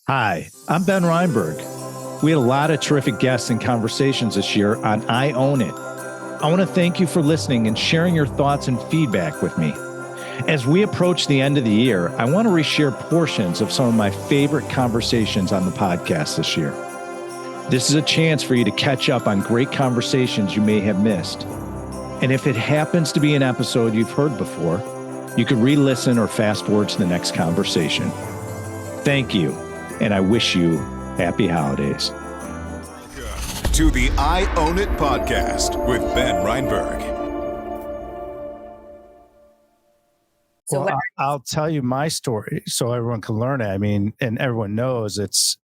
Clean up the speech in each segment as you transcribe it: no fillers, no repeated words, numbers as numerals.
Hi, I'm Ben Reinberg. We had a lot of terrific guests and conversations this year on I Own It. I want to thank you for listening and sharing your thoughts and feedback with me. As we approach the end of the year, I want to reshare portions of some of my favorite conversations on the podcast this year. This is a chance for you to catch up on great conversations you may have missed. And if it happens to be an episode you've heard before, you could re-listen or fast forward to the next conversation. Thank you, and I wish you happy holidays. Welcome to the I Own It podcast with Ben Reinberg. Well, I'll tell you my story so everyone can learn it. I mean, and everyone knows it's,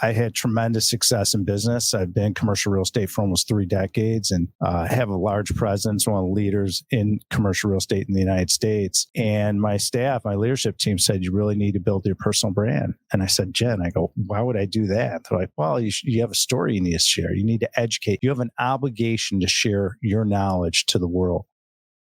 I had tremendous success in business. I've been in commercial real estate for almost 3 decades and have a large presence, one of the leaders in commercial real estate in the United States. And my staff, my leadership team said, you really need to build your personal brand. And I said, Jen, why would I do that? They're like, well, you have a story you need to share. You need to educate. You have an obligation to share your knowledge to the world.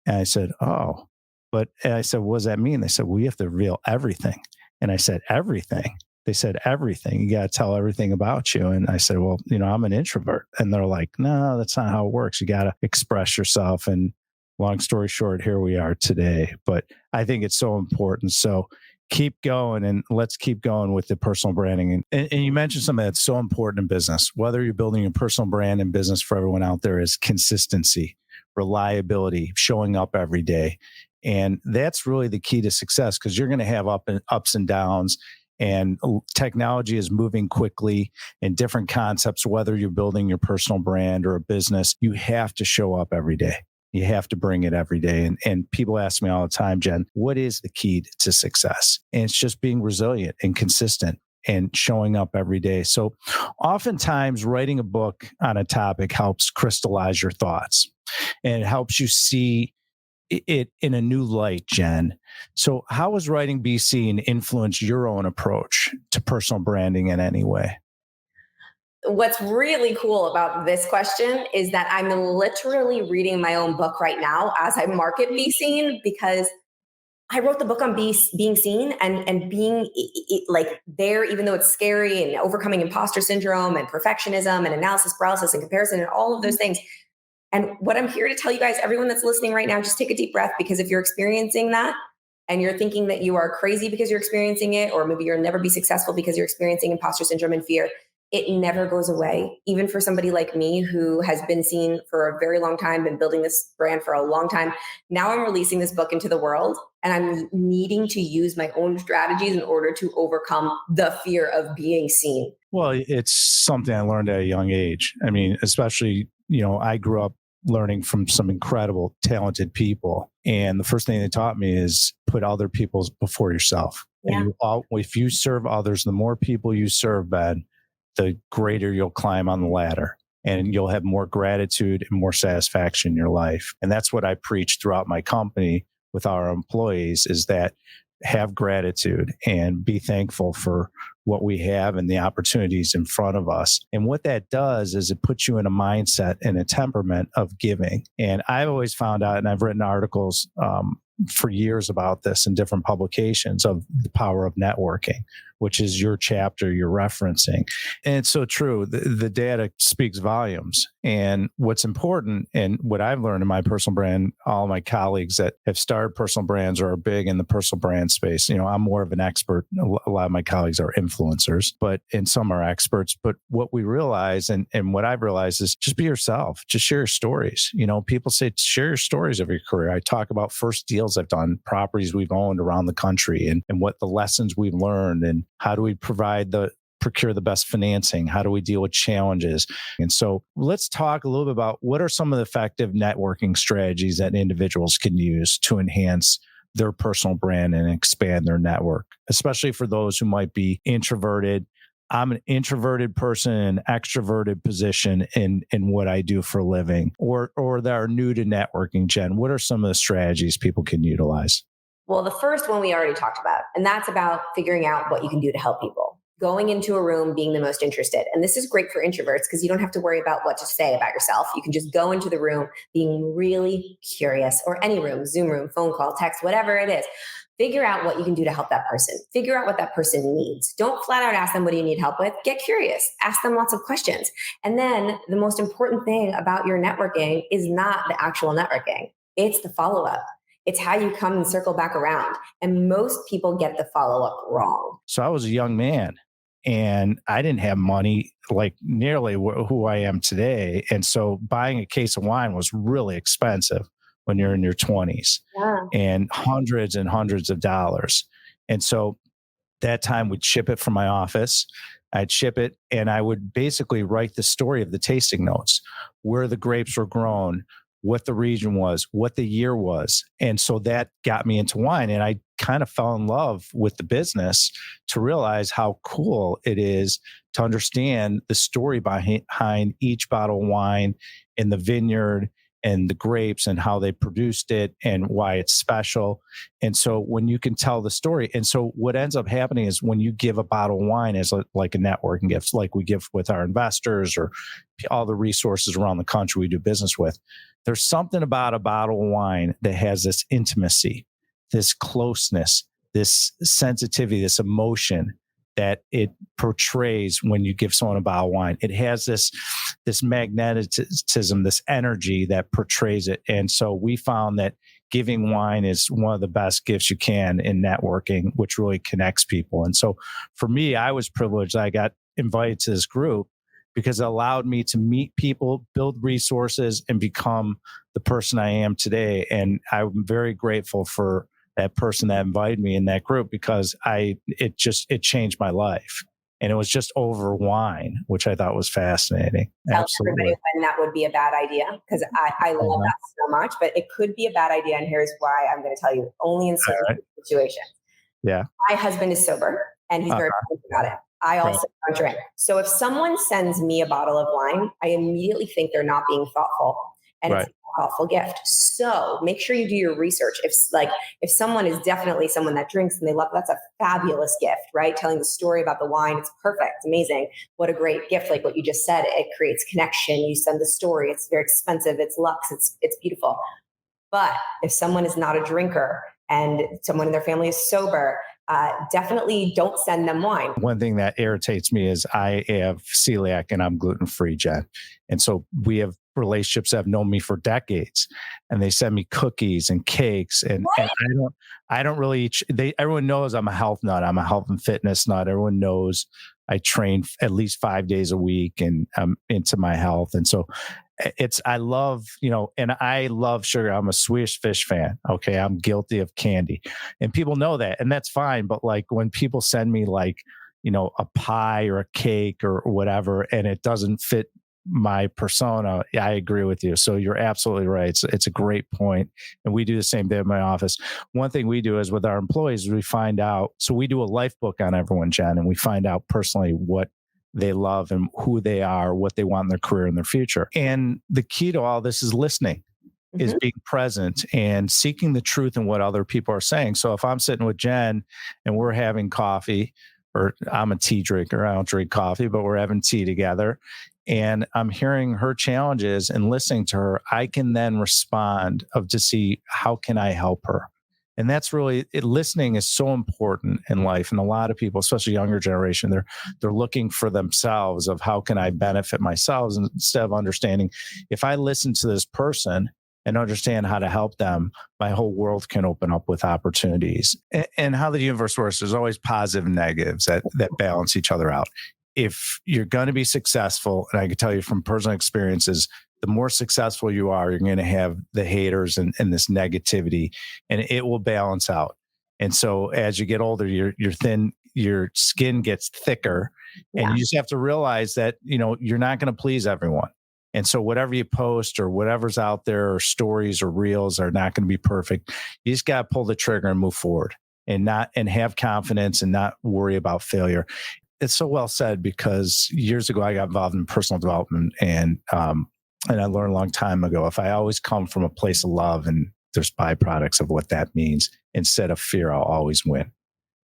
And I said, oh. But I said, what does that mean? They said, well, you have to reveal everything. And I said, everything? They said, everything. You got to tell everything about you. And I said, well, I'm an introvert. And they're like, no, that's not how it works. You got to express yourself. And long story short, here we are today. But I think it's so important. So keep going, and let's keep going with the personal branding. And you mentioned something that's so important in business, whether you're building a personal brand in business for everyone out there, is consistency, reliability, showing up every day. And that's really the key to success, because you're going to have ups and downs, and technology is moving quickly, and different concepts, whether you're building your personal brand or a business, you have to show up every day. You have to bring it every day. And people ask me all the time, Jen, what is the key to success? And it's just being resilient and consistent and showing up every day. So oftentimes writing a book on a topic helps crystallize your thoughts, and it helps you see it in a new light, Jen. So how has writing Be Seen influenced your own approach to personal branding in any way? What's really cool about this question is that I'm literally reading my own book right now as I market Be Seen, because I wrote the book on being seen and being like there, even though it's scary, and overcoming imposter syndrome and perfectionism and analysis paralysis and comparison and all of those things. And what I'm here to tell you guys, everyone that's listening right now, just take a deep breath, because if you're experiencing that and you're thinking that you are crazy because you're experiencing it, or maybe you'll never be successful because you're experiencing imposter syndrome and fear, it never goes away. Even for somebody like me who has been seen for a very long time, been building this brand for a long time. Now I'm releasing this book into the world, and I'm needing to use my own strategies in order to overcome the fear of being seen. Well, it's something I learned at a young age. I mean, especially, I grew up learning from some incredible, talented people. And the first thing they taught me is put other people before yourself. Yeah. And if you serve others, the more people you serve, Ben, the greater you'll climb on the ladder, and you'll have more gratitude and more satisfaction in your life. And that's what I preach throughout my company with our employees, is that have gratitude and be thankful for what we have and the opportunities in front of us. And what that does is it puts you in a mindset and a temperament of giving. And I've always found out, and I've written articles for years about this in different publications, of the power of networking, which is your chapter you're referencing. And it's so true. The data speaks volumes. And what's important, and what I've learned in my personal brand, all my colleagues that have started personal brands or are big in the personal brand space, I'm more of an expert. A lot of my colleagues are influencers, and some are experts. But what we realize, and what I've realized, is just be yourself. Just share your stories. People say, share your stories of your career. I talk about first deals I've done, properties we've owned around the country, and what the lessons we've learned, and how do we procure the best financing? How do we deal with challenges? And so let's talk a little bit about what are some of the effective networking strategies that individuals can use to enhance their personal brand and expand their network, especially for those who might be introverted. I'm an introverted person in an extroverted position in what I do for a living, or that are new to networking. Jen, what are some of the strategies people can utilize? Well, the first one we already talked about, and that's about figuring out what you can do to help people. Going into a room, being the most interested. And this is great for introverts, because you don't have to worry about what to say about yourself. You can just go into the room being really curious, or any room, Zoom room, phone call, text, whatever it is. Figure out what you can do to help that person. Figure out what that person needs. Don't flat out ask them, what do you need help with? Get curious. Ask them lots of questions. And then the most important thing about your networking is not the actual networking. It's the follow-up. It's how you come and circle back around. And most people get the follow-up wrong. So I was a young man and I didn't have money like nearly who I am today. And so buying a case of wine was really expensive when you're in your 20s, and hundreds of dollars. And so that time we'd ship it from my office. I'd ship it and I would basically write the story of the tasting notes, where the grapes were grown, what the region was, what the year was. And so that got me into wine. And I kind of fell in love with the business to realize how cool it is to understand the story behind each bottle of wine in the vineyard and the grapes and how they produced it and why it's special. And so when you can tell the story, and so what ends up happening is when you give a bottle of wine as like a networking gift, like we give with our investors or all the resources around the country we do business with, there's something about a bottle of wine that has this intimacy, this closeness, this sensitivity, this emotion that it portrays when you give someone a bottle of wine. It has this magnetism, this energy that portrays it. And so we found that giving wine is one of the best gifts you can in networking, which really connects people. And so for me, I was privileged. I got invited to this group because it allowed me to meet people, build resources, and become the person I am today. And I'm very grateful for that person that invited me in that group because it changed my life. And it was just over wine, which I thought was fascinating. Tell Absolutely. everybody when that would be a bad idea, because I love that so much, but it could be a bad idea. And here's why I'm going to tell you, only in certain situations. Yeah. My husband is sober and he's very funny about it. I also don't drink. So if someone sends me a bottle of wine, I immediately think they're not being thoughtful. And it's a thoughtful gift. So make sure you do your research. If someone is definitely someone that drinks and they love, that's a fabulous gift, right? Telling the story about the wine, it's perfect. It's amazing. What a great gift. Like what you just said, it creates connection. You send the story. It's very expensive. It's luxe. It's beautiful. But if someone is not a drinker and someone in their family is sober, definitely don't send them wine. One thing that irritates me is I have celiac and I'm gluten-free, Jen. And so we have relationships that have known me for decades, and they send me cookies and cakes, and I don't really everyone knows I'm a health nut. I'm a health and fitness nut. Everyone knows I train at least 5 days a week and I'm into my health. And so I love, and I love sugar. I'm a Swedish Fish fan. Okay. I'm guilty of candy and people know that, and that's fine. But like when people send me like, a pie or a cake or whatever, and it doesn't fit my persona, I agree with you. So you're absolutely right. It's a great point. And we do the same thing in my office. One thing we do is with our employees, we find out, so we do a life book on everyone, Jen, and we find out personally what they love and who they are, what they want in their career and their future. And the key to all this is listening, is being present and seeking the truth in what other people are saying. So if I'm sitting with Jen and we're having coffee, or I'm a tea drinker, I don't drink coffee, but we're having tea together, and I'm hearing her challenges and listening to her, I can then respond to see how can I help her. And that's really listening is so important in life. And a lot of people, especially younger generation, they're looking for themselves of how can I benefit myself, instead of understanding if I listen to this person and understand how to help them, my whole world can open up with opportunities. And how the universe works, there's always positive and negatives that balance each other out. If you're going to be successful, and I can tell you from personal experiences, the more successful you are, you're going to have the haters and this negativity, and it will balance out. And so as you get older, you're thin, your skin gets thicker, and you just have to realize that, you're not going to please everyone. And so whatever you post or whatever's out there or stories or reels are not going to be perfect. You just got to pull the trigger and move forward and have confidence and not worry about failure. It's so well said, because years ago I got involved in personal development, and I learned a long time ago, if I always come from a place of love, and there's byproducts of what that means, instead of fear, I'll always win.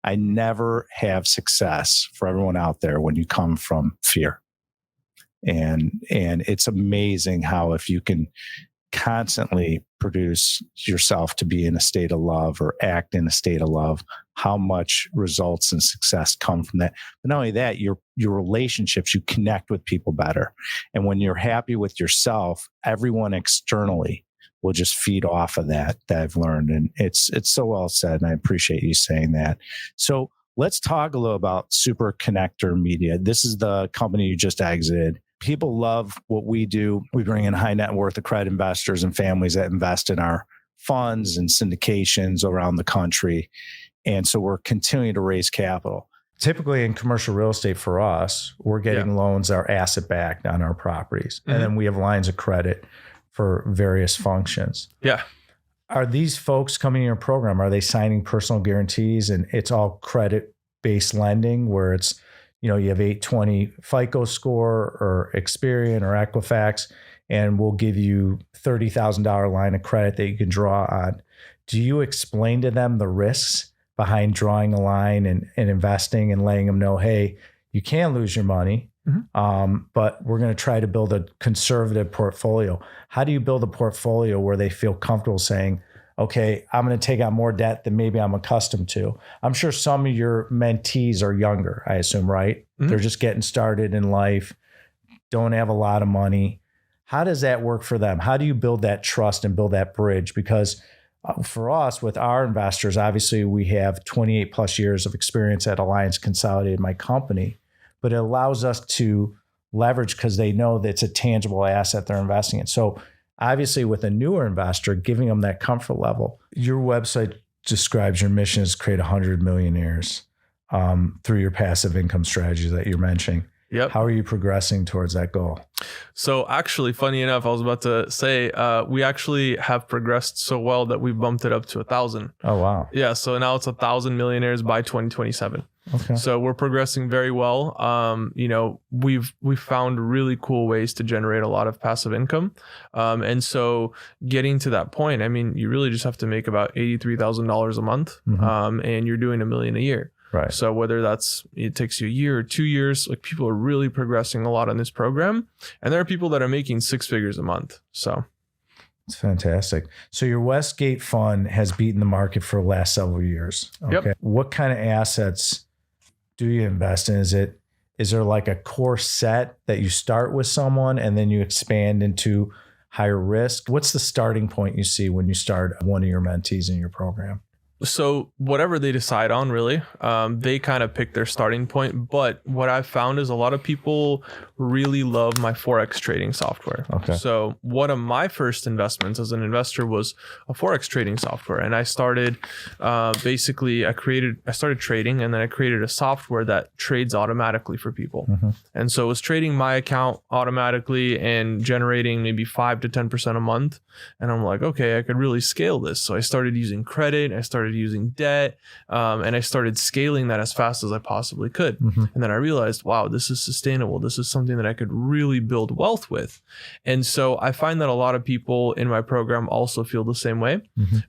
I never have success, for everyone out there, when you come from fear. And it's amazing how if you can constantly produce yourself to be in a state of love or act in a state of love, how much results and success come from that. But not only that, your relationships, you connect with people better. And when you're happy with yourself, everyone externally will just feed off of that I've learned. And it's so well said. And I appreciate you saying that. So let's talk a little about Super Connector Media. This is the company you just exited. People love what we do. We bring in high net worth accredited investors and families that invest in our funds and syndications around the country. And so we're continuing to raise capital. Typically in commercial real estate for us, we're getting loans that are asset backed on our properties. And then we have lines of credit for various functions. Yeah. Are these folks coming in your program? Are they signing personal guarantees and it's all credit based lending where it's, you have 820 FICO score or Experian or Equifax, and we'll give you $30,000 line of credit that you can draw on. Do you explain to them the risks behind drawing a line and investing and letting them know, hey, you can lose your money, but we're going to try to build a conservative portfolio. How do you build a portfolio where they feel comfortable saying, okay, I'm going to take on more debt than maybe I'm accustomed to? I'm sure some of your mentees are younger, I assume, right? They're just getting started in life, don't have a lot of money. How does that work for them? How do you build that trust and build that bridge? Because for us, with our investors, obviously we have 28 plus years of experience at Alliance Consolidated, my company, but it allows us to leverage because they know that it's a tangible asset they're investing in. So obviously with a newer investor, giving them that comfort level. Your website describes your mission is to create 100 millionaires through your passive income strategies that you're mentioning. Yep. How are you progressing towards that goal? So actually, funny enough, I was about to say, we actually have progressed so well that we bumped it up to 1,000. Oh, wow. Yeah. So now it's 1,000 millionaires by 2027. Okay. So we're progressing very well. We've found really cool ways to generate a lot of passive income. And so getting to that point, I mean, you really just have to make about $83,000 a month, and you're doing $1 million a year. Right. So whether it takes you a year or 2 years, like people are really progressing a lot on this program. And there are people that are making 6 figures a month. So it's fantastic. So your Westgate fund has beaten the market for the last several years. Okay. Yep. What kind of assets do you invest in? Is there like a core set that you start with someone and then you expand into higher risk? What's the starting point you see when you start one of your mentees in your program? So whatever they decide on, really, they kind of pick their starting point. But what I've found is a lot of people really love my Forex trading software. Okay. So one of my first investments as an investor was a Forex trading software. And I started, I started trading, and then I created a software that trades automatically for people. And so it was trading my account automatically and generating maybe 5 to 10% a month. And I'm like, okay, I could really scale this. So I started using credit. I started using debt, and I started scaling that as fast as I possibly could. And then I realized, wow, this is sustainable. This is something that I could really build wealth with. And so I find that a lot of people in my program also feel the same way.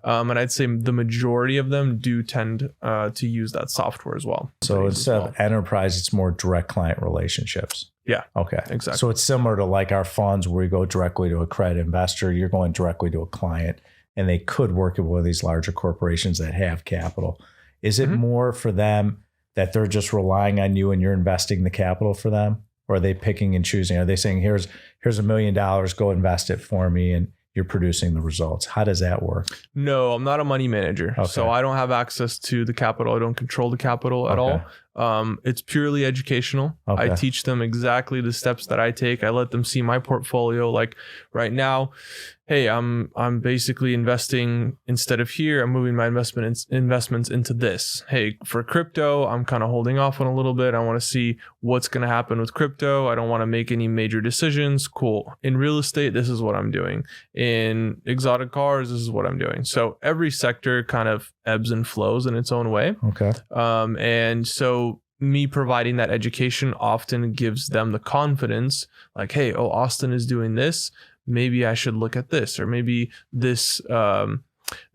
And I'd say the majority of them do tend to use that software as well. So instead of enterprise, it's more direct client relationships. Yeah. Okay. Exactly. So it's similar to like our funds where we go directly to a credit investor. You're going directly to a client, and they could work with one of these larger corporations that have capital. Is it more for them that they're just relying on you and you're investing the capital for them? Or are they picking and choosing? Are they saying, here's $1 million, go invest it for me, and you're producing the results? How does that work? No, I'm not a money manager. Okay. So I don't have access to the capital. I don't control the capital at all. It's purely educational. Okay. I teach them exactly the steps that I take. I let them see my portfolio. Like right now, hey, I'm basically investing instead of here. I'm moving my investments into this. Hey, for crypto, I'm kind of holding off on a little bit. I want to see what's going to happen with crypto. I don't want to make any major decisions. Cool. In real estate, this is what I'm doing. In exotic cars, this is what I'm doing. So every sector kind of ebbs and flows in its own way. Okay. And so me providing that education often gives them the confidence, like, hey, Austin is doing this. Maybe I should look at this, or maybe this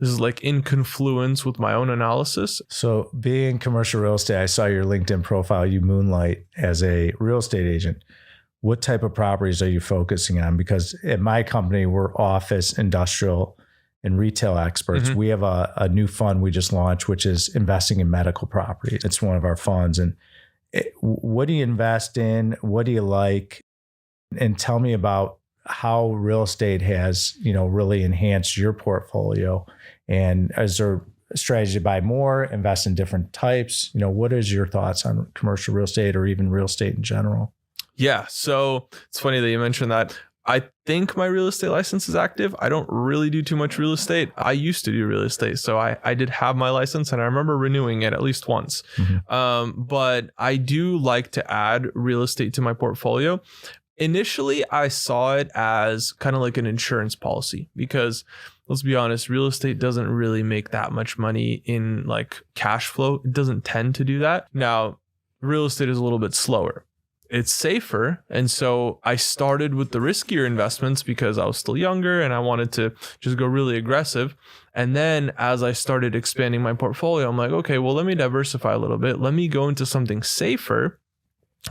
is like in confluence with my own analysis. So being commercial real estate, I saw your LinkedIn profile. You moonlight as a real estate agent. What type of properties are you focusing on? Because at my company, we're office, industrial, and retail experts. We have a new fund we just launched, which is investing in medical property. It's one of our funds. And what do you invest in? What do you like? And tell me about how real estate has, really enhanced your portfolio. And is there a strategy to buy more, invest in different types? What is your thoughts on commercial real estate or even real estate in general? Yeah. So it's funny that you mentioned that. I think my real estate license is active. I don't really do too much real estate. I used to do real estate. So I did have my license and I remember renewing it at least once. But I do like to add real estate to my portfolio. Initially, I saw it as kind of like an insurance policy because let's be honest, real estate doesn't really make that much money in like cash flow. It doesn't tend to do that. Now, real estate is a little bit slower. It's safer. And so I started with the riskier investments because I was still younger and I wanted to just go really aggressive. And then as I started expanding my portfolio, I'm like, okay, well, let me diversify a little bit. Let me go into something safer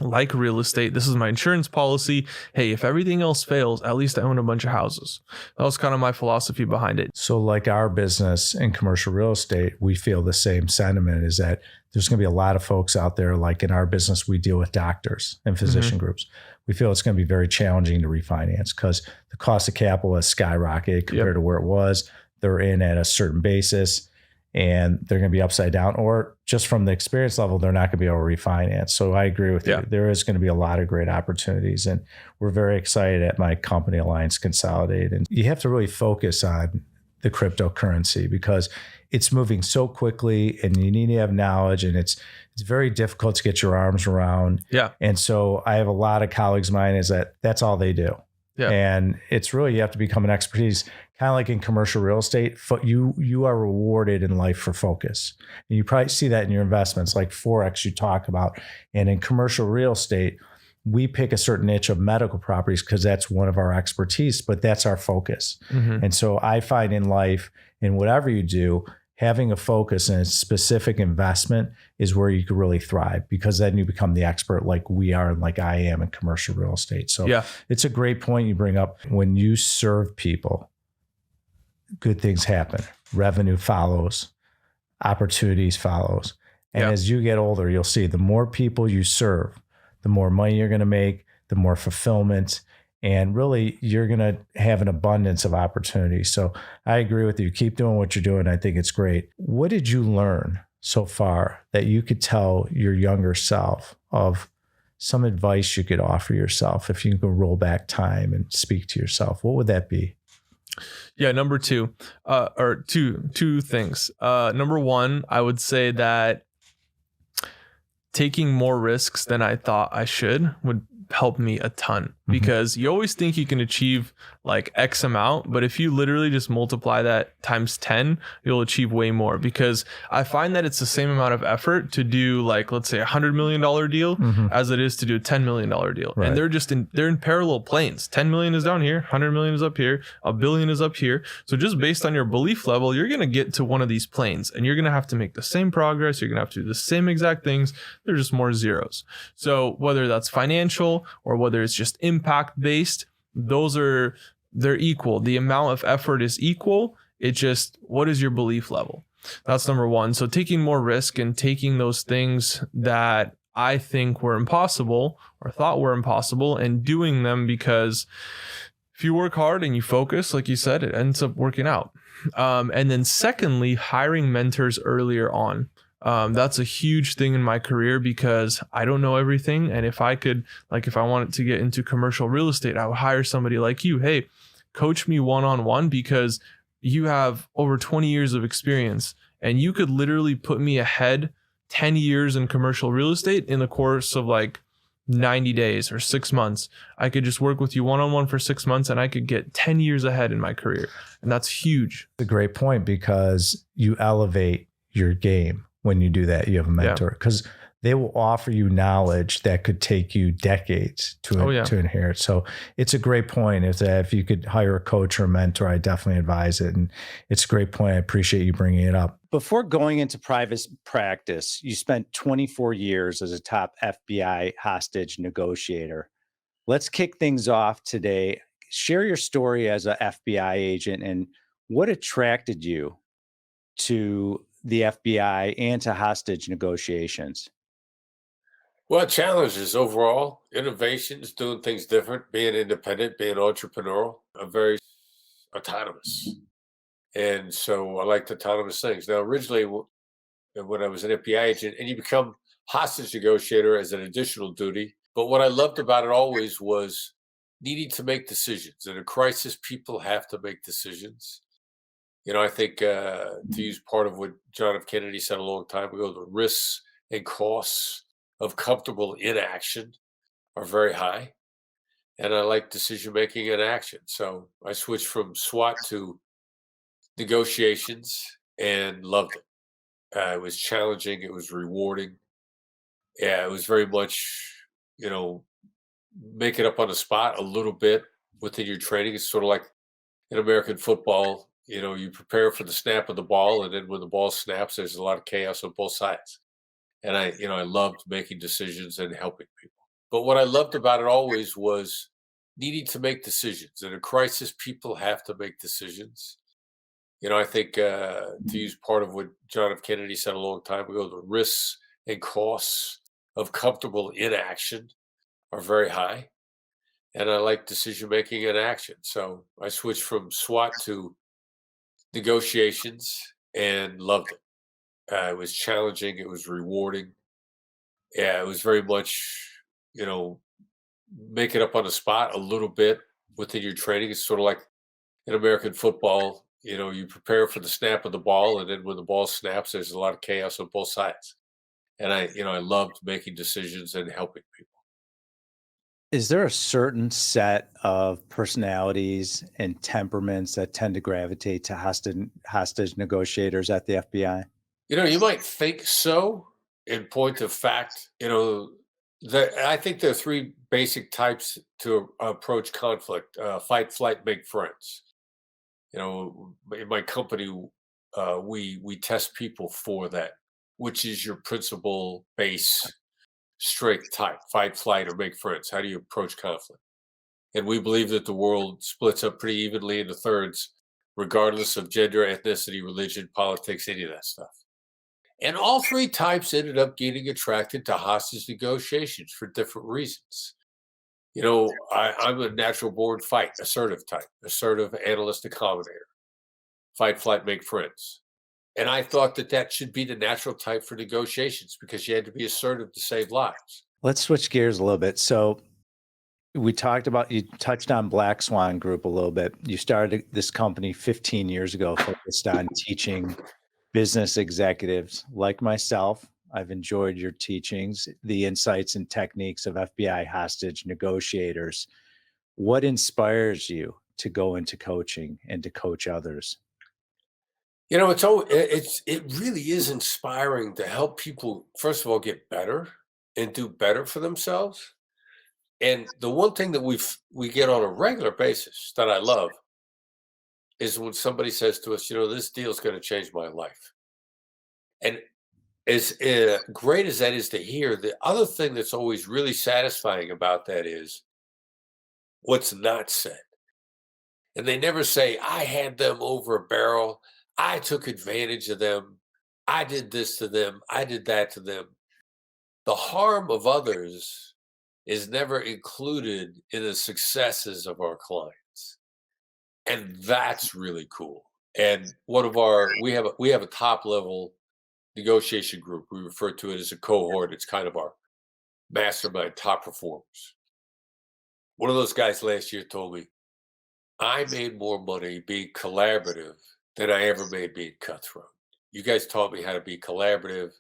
like real estate. This is my insurance policy. Hey, if everything else fails, at least I own a bunch of houses. That was kind of my philosophy behind it. So like our business in commercial real estate, we feel the same sentiment is that there's going to be a lot of folks out there. Like in our business, we deal with doctors and physician groups. We feel it's going to be very challenging to refinance because the cost of capital has skyrocketed compared to where it was. They're in at a certain basis and they're going to be upside down, or just from the experience level, they're not going to be able to refinance. So I agree with you. There is going to be a lot of great opportunities, and we're very excited at my company, Alliance Consolidate. And you have to really focus on the cryptocurrency because it's moving so quickly, and you need to have knowledge, and it's very difficult to get your arms around. And so I have a lot of colleagues of mine that's all they do. And it's really, you have to become an expertise. Kind of like in commercial real estate, you are rewarded in life for focus. And you probably see that in your investments, like Forex you talk about. And in commercial real estate, we pick a certain niche of medical properties because that's one of our expertise, but that's our focus. And so I find in life, in whatever you do, having a focus and a specific investment is where you can really thrive, because then you become the expert like we are and like I am in commercial real estate. So it's a great point you bring up. When you serve people, good things happen. Revenue follows, opportunities follows. And as you get older, you'll see the more people you serve, the more money you're going to make, the more fulfillment, and really you're going to have an abundance of opportunities. So I agree with you. Keep doing what you're doing. I think it's great. What did you learn so far that you could tell your younger self of some advice you could offer yourself if you could roll back time and speak to yourself? What would that be? Number two, or two things. Number one, I would say that taking more risks than I thought I should would help me a ton, because you always think you can achieve like X amount, but if you literally just multiply that times 10, you'll achieve way more. Because I find that it's the same amount of effort to do, like, let's say $100 million deal as it is to do a $10 million deal. And they're in parallel planes. 10 million is down here, 100 million is up here, $1 billion is up here. So just based on your belief level, you're going to get to one of these planes and you're going to have to make the same progress. You're going to have to do the same exact things. They're just more zeros. So whether that's financial or whether it's just impact based, they're equal. The amount of effort is equal. It's just, what is your belief level? That's number one. So taking more risk and taking those things that I think were impossible or thought were impossible and doing them, because if you work hard and you focus, like you said, it ends up working out. And then secondly, hiring mentors earlier on. That's a huge thing in my career, because I don't know everything. And if I could, like, if I wanted to get into commercial real estate, I would hire somebody like you. Hey, coach me one-on-one, because you have over 20 years of experience and you could literally put me ahead 10 years in commercial real estate in the course of like 90 days or 6 months. I could just work with you one-on-one for 6 months and I could get 10 years ahead in my career. And that's huge. It's a great point, because you elevate your game when you do that. You have a mentor, because they will offer you knowledge that could take you decades to inherit. So it's a great point. If you could hire a coach or a mentor, I definitely advise it. And it's a great point. I appreciate you bringing it up. Before going into private practice, you spent 24 years as a top FBI hostage negotiator. Let's kick things off today. Share your story as an FBI agent and What attracted you to the FBI and to hostage negotiations? Well, challenges overall, innovations, doing things different, being independent, being entrepreneurial. I'm very autonomous. And so I liked autonomous things. Now, originally, when I was an FBI agent, and you become hostage negotiator as an additional duty. But what I loved about it always was needing to make decisions. In a crisis, people have to make decisions. I think to use part of what John F. Kennedy said a long time ago, the risks and costs of comfortable inaction are very high. And I like decision making and action. So I switched from SWAT to negotiations and loved it. It was challenging. It was rewarding. Yeah, it was very much, you know, make it up on the spot a little bit within your training. It's sort of like in American football, you prepare for the snap of the ball, and then when the ball snaps, there's a lot of chaos on both sides. And I loved making decisions and helping people. But what I loved about it always was needing to make decisions. In a crisis, people have to make decisions. I think to use part of what John F. Kennedy said a long time ago, the risks and costs of comfortable inaction are very high. And I like decision making and action. So I switched from SWAT to negotiations and loved it. It was challenging. It was rewarding. Yeah, it was very much, you know, make it up on the spot a little bit within your training. It's sort of like in American football, you prepare for the snap of the ball, and then when the ball snaps, there's a lot of chaos on both sides. And I loved making decisions and helping people. Is there a certain set of personalities and temperaments that tend to gravitate to hostage negotiators at the FBI? You might think so. In point of fact, I think there are three basic types to approach conflict: fight, flight, make friends. In my company, we test people for that, which is your principal base strength type: fight, flight, or make friends. How do you approach conflict? And we believe that the world splits up pretty evenly into thirds, regardless of gender, ethnicity, religion, politics, any of that stuff. And all three types ended up getting attracted to hostage negotiations for different reasons. I'm a natural born fight, assertive type, assertive analyst accommodator, fight, flight, make friends. And I thought that should be the natural type for negotiations because you had to be assertive to save lives. Let's switch gears a little bit. So you touched on Black Swan Group a little bit. You started this company 15 years ago focused on teaching business executives like myself. I've enjoyed your teachings, the insights and techniques of FBI hostage negotiators. What inspires you to go into coaching and to coach others? It really is inspiring to help people, first of all, get better and do better for themselves. And the one thing that we get on a regular basis that I love is when somebody says to us, this deal is going to change my life. And as great as that is to hear, the other thing that's always really satisfying about that is what's not said. And they never say, I had them over a barrel. I took advantage of them. I did this to them. I did that to them. The harm of others is never included in the successes of our clients. And that's really cool. And we have a top level negotiation group. We refer to it as a cohort. It's kind of our mastermind top performers. One of those guys last year told me, I made more money being collaborative than I ever made being cutthroat. You guys taught me how to be collaborative,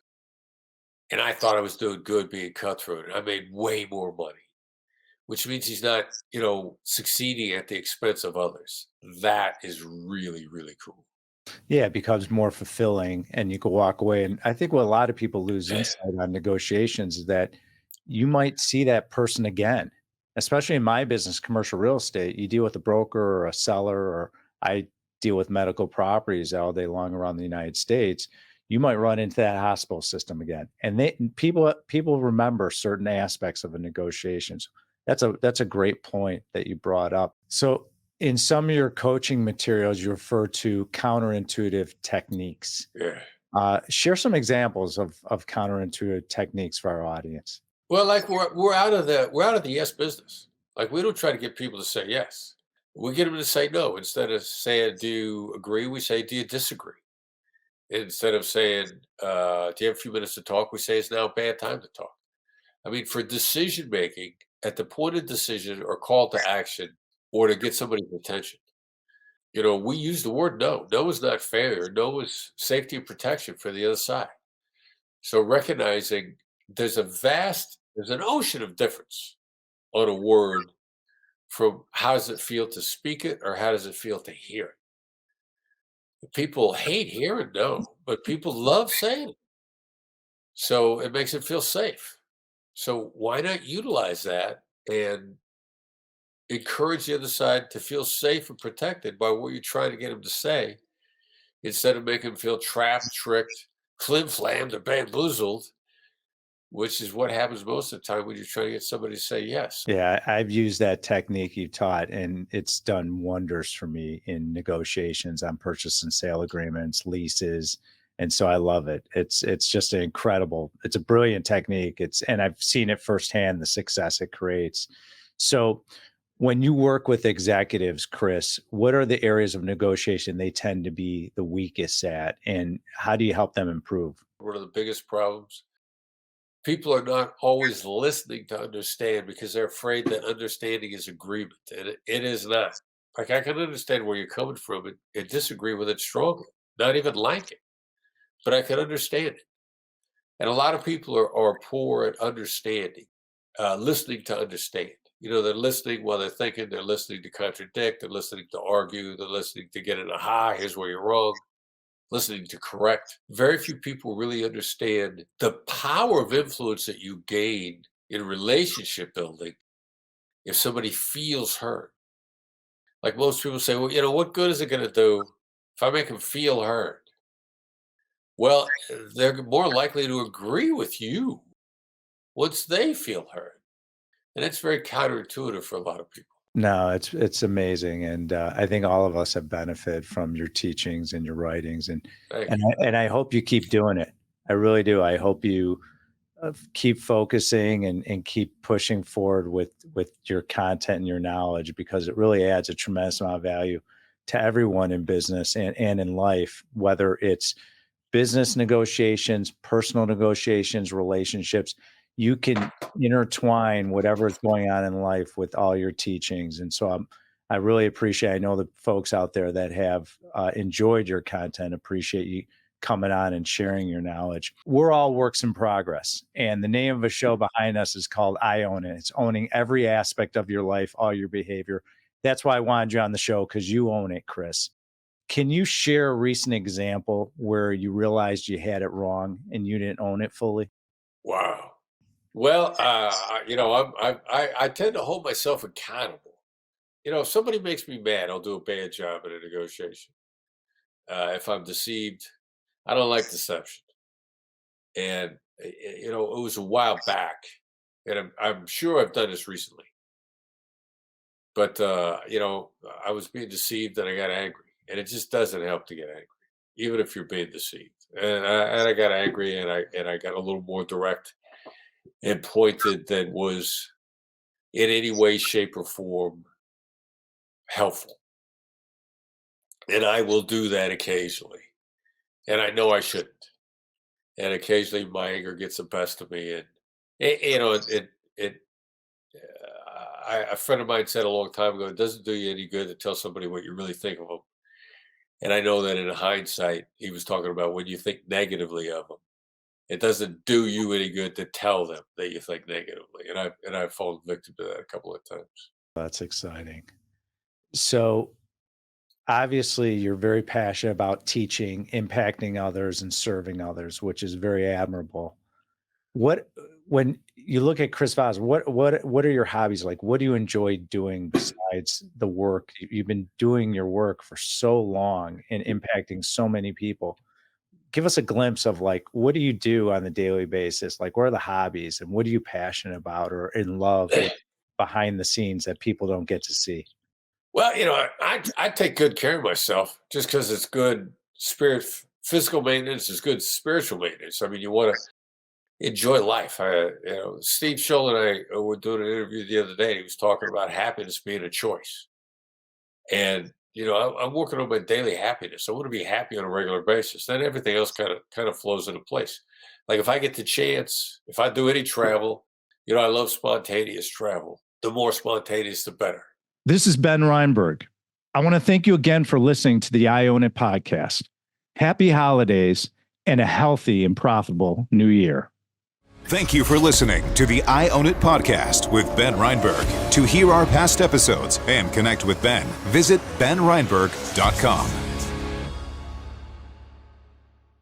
and I thought I was doing good being cutthroat, and I made way more money, which means he's not, succeeding at the expense of others. That is really, really cool. Yeah, it becomes more fulfilling and you can walk away. And I think what a lot of people lose insight on negotiations is that you might see that person again, especially in my business, commercial real estate. You deal with a broker or a seller, or I deal with medical properties all day long around the United States. You might run into that hospital system again. And people remember certain aspects of a negotiations. That's a great point that you brought up. So in some of your coaching materials, you refer to counterintuitive techniques. Yeah. Share some examples of counterintuitive techniques for our audience. Well, like we're out of the yes business. Like we don't try to get people to say yes. We get them to say no. Instead of saying, "Do you agree?" we say, "Do you disagree?" Instead of saying, "Do you have a few minutes to talk?" we say, "It's now a bad time to talk." I mean, for decision making, at the point of decision or call to action, or to get somebody's attention, we use the word no. No is not failure. No is safety and protection for the other side. So recognizing there's an ocean of difference on a word from how does it feel to speak it or how does it feel to hear it. People hate hearing no, but people love saying it. So it makes it feel safe. So why not utilize that and encourage the other side to feel safe and protected by what you're trying to get them to say instead of making them feel trapped, tricked, flim-flammed, or bamboozled, which is what happens most of the time when you're trying to get somebody to say yes. Yeah, I've used that technique you taught, and it's done wonders for me in negotiations on purchase and sale agreements, leases. And so I love it. It's just it's a brilliant technique. And I've seen it firsthand, the success it creates. So when you work with executives, Chris, what are the areas of negotiation they tend to be the weakest at, and how do you help them improve? One of the biggest problems, people are not always listening to understand because they're afraid that understanding is agreement, and it is not. Like I can understand where you're coming from and disagree with it strongly, not even like it, but I can understand it. And a lot of people are poor at understanding, listening to understand. They're listening while they're thinking, they're listening to contradict, they're listening to argue, they're listening to get an aha, here's where you're wrong, listening to correct. Very few people really understand the power of influence that you gain in relationship building if somebody feels heard. Like most people say, well, what good is it going to do if I make them feel heard? Well, they're more likely to agree with you once they feel heard. And it's very counterintuitive for a lot of people. No, it's amazing, and I think all of us have benefited from your teachings and your writings, and Thank and you. I hope you keep doing it. I really do. I hope you keep focusing and keep pushing forward with your content and your knowledge, because it really adds a tremendous amount of value to everyone in business and in life, whether it's business negotiations, personal negotiations, relationships. You can intertwine whatever is going on in life with all your teachings. And so I really appreciate, I know the folks out there that have enjoyed your content, appreciate you coming on and sharing your knowledge. We're all works in progress. And the name of a show behind us is called I Own It. It's owning every aspect of your life, all your behavior. That's why I wanted you on the show, because you own it, Chris. Can you share a recent example where you realized you had it wrong and you didn't own it fully? Wow. Well, I tend to hold myself accountable. If somebody makes me mad, I'll do a bad job in a negotiation. If I'm deceived, I don't like deception. And it was a while back, and I'm sure I've done this recently. But I was being deceived and I got angry, and it just doesn't help to get angry, even if you're being deceived. And I got angry, and I got a little more direct and pointed than was in any way, shape, or form helpful. And I will do that occasionally, and I know I shouldn't. And occasionally, my anger gets the best of me, and it a friend of mine said a long time ago, it doesn't do you any good to tell somebody what you really think of them. And I know that in hindsight, he was talking about when you think negatively of them, it doesn't do you any good to tell them that you think negatively. And I've fallen victim to that a couple of times. That's exciting. So obviously you're very passionate about teaching, impacting others, and serving others, which is very admirable. What when you look at Chris Voss, what are your hobbies like? What do you enjoy doing besides the work? You've been doing your work for so long and impacting so many people. Give us a glimpse of, like, what do you do on a daily basis? Like, what are the hobbies and what are you passionate about or in love with behind the scenes that people don't get to see? Well, I take good care of myself just because it's good physical maintenance is good spiritual maintenance. I mean, you want to enjoy life. Steve Scholl and I were doing an interview the other day. And he was talking about happiness being a choice. And, I'm working on my daily happiness. I want to be happy on a regular basis. Then everything else kind of flows into place. Like if I get the chance, if I do any travel, I love spontaneous travel. The more spontaneous, the better. This is Ben Reinberg. I want to thank you again for listening to the I Own It podcast. Happy holidays and a healthy and profitable new year. Thank you for listening to the I Own It podcast with Ben Reinberg. To hear our past episodes and connect with Ben, visit benreinberg.com.